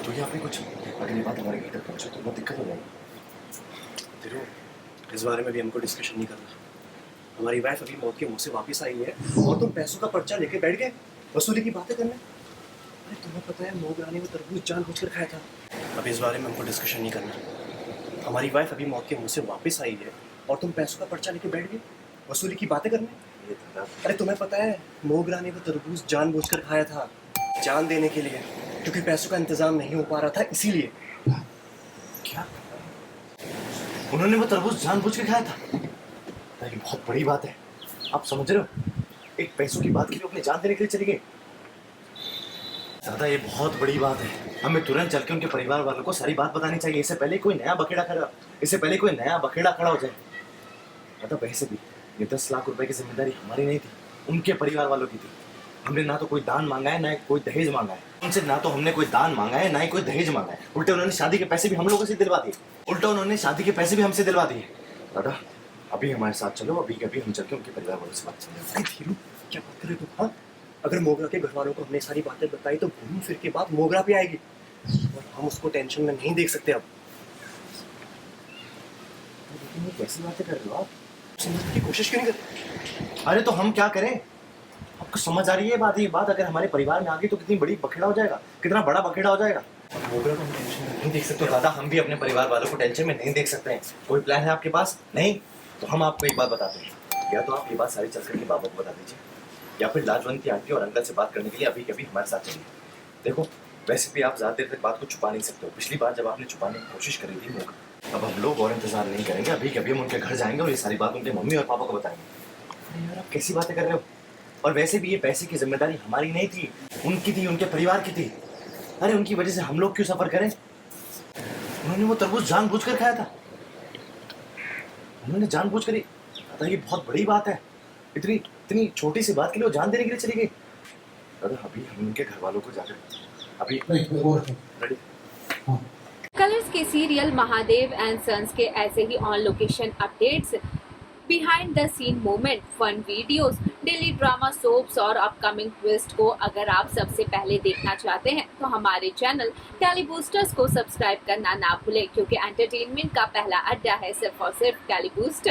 बात हुई आपने कुछ? अगर ये बात हमारे घर तक पहुंचे तो बहुत दिक्कत हो जाएगी। देखो, इस बारे में भी हमको डिस्कशन नहीं करना। हमारी वाइफ अभी मौत के मुंह से वापस आई है और तुम पैसों का पर्चा लेके बैठ गए वसूली की बातें करने। अरे तुम्हें पता है मोग रानी ने तरबूज जानबूझकर खाया था। अब इस बारे में हमको डिस्कशन नहीं करना। हमारी वाइफ अभी मौत के मुंह से वापस आई है और तुम पैसों का पर्चा लेके बैठ गए वसूली की बातें करने। ये दादा, अरे तुम्हें पता है मोग रानी ने तरबूज जानबूझकर खाया था, जान देने के लिए, क्योंकि पैसों का इंतजाम नहीं हो पा रहा था इसीलिए। क्या उन्होंने वो तरबूज जानबूझ के खाया था? ये बहुत बड़ी बात है। आप समझ रहे हो, एक पैसों की बात के लिए अपनी जान देने के लिए चले गए। दादा ये बहुत बड़ी बात है, हमें तुरंत चल के उनके परिवार वालों को सारी बात बतानी चाहिए। इससे पहले कोई नया बखेड़ा खड़ा हो जाए। दादा वैसे भी ये 10 लाख रुपए की जिम्मेदारी हमारी नहीं थी, उनके परिवार वालों की थी। हमने ना तो कोई दान मांगा है, ना कोई दहेज मांगा है उनसे। ना तो हमने कोई दान मांगा है, ना ही कोई दहेज मांगा है। उल्टे उन्होंने शादी के पैसे भी हम लोगों से दिलवा दिए। हमसे दिलवा दिए। दादा अभी हमारे साथ चलो, अभी हम चल के उनके परिवार वालों से बात करें। अरे धीरू, क्या बात कर रहे हो तुम? हाँ, अगर मोगरा के घर वालों को हमने सारी बातें बताई तो घूम फिर के बात मोगरा पे आएगी और हम उसको टेंशन में नहीं देख सकते। अब लेकिन ये कैसी बातें कर रहे हो आप? समझने की कोशिश क्यों नहीं करते? अरे तो हम क्या करें? आपको समझ आ रही है बात? ये बात अगर हमारे परिवार में आ गई तो कितनी बड़ी बखेड़ा हो जाएगा, कितना बड़ा बखेड़ा हो जाएगा। अब मोगरा को हम टेंशन में नहीं देख सकते। तो दादा हम भी अपने परिवार वालों को टेंशन में नहीं देख सकते हैं। कोई प्लान है आपके पास? नहीं तो हम आपको एक बात बताते हैं, या तो आप ये बात सारी चल करके बाबा को बता दीजिए, या फिर लाजवंती आंटी और अंकल से बात करने के लिए अभी कभी हमारे साथ चलिए। देखो वैसे भी आप ज्यादा देर तक बात को छुपा नहीं सकते हो। पिछली बार जब आपने छुपाने की कोशिश करी थी मोगरा, अब हम लोग और इंतजार नहीं करेंगे। अभी कभी हम उनके घर जाएंगे और ये सारी बात उनके मम्मी और पापा को बताएंगे। अरे यार आप कैसी बातें कर रहे हो? और वैसे भी ये पैसे की जिम्मेदारी हमारी नहीं थी, उनकी थी, उनके परिवार की थी। अरे उनकी वजह से हम लोग क्यों सफर करें? उन्होंने वो तरबूज जानबूझकर खाया था, उन्होंने जानबूझकर ही। दादा ये बहुत बड़ी बात है, इतनी इतनी छोटी सी बात के लिए वो जान देने के लिए चली गई। दादा अभी हम उनके घर वालों को जाकर अभी रेडी। कलर्स के सीरियल महादेव एंड सन्स के ऐसे ही on location updates, behind the scene moment, fun videos, daily drama soaps और अपकमिंग ट्विस्ट को अगर आप सबसे पहले देखना चाहते हैं तो हमारे चैनल टेलीबूस्टर्स को सब्सक्राइब करना ना भूलें, क्योंकि एंटरटेनमेंट का पहला अड्डा है सिर्फ और सिर्फ टेलीबूस्टर।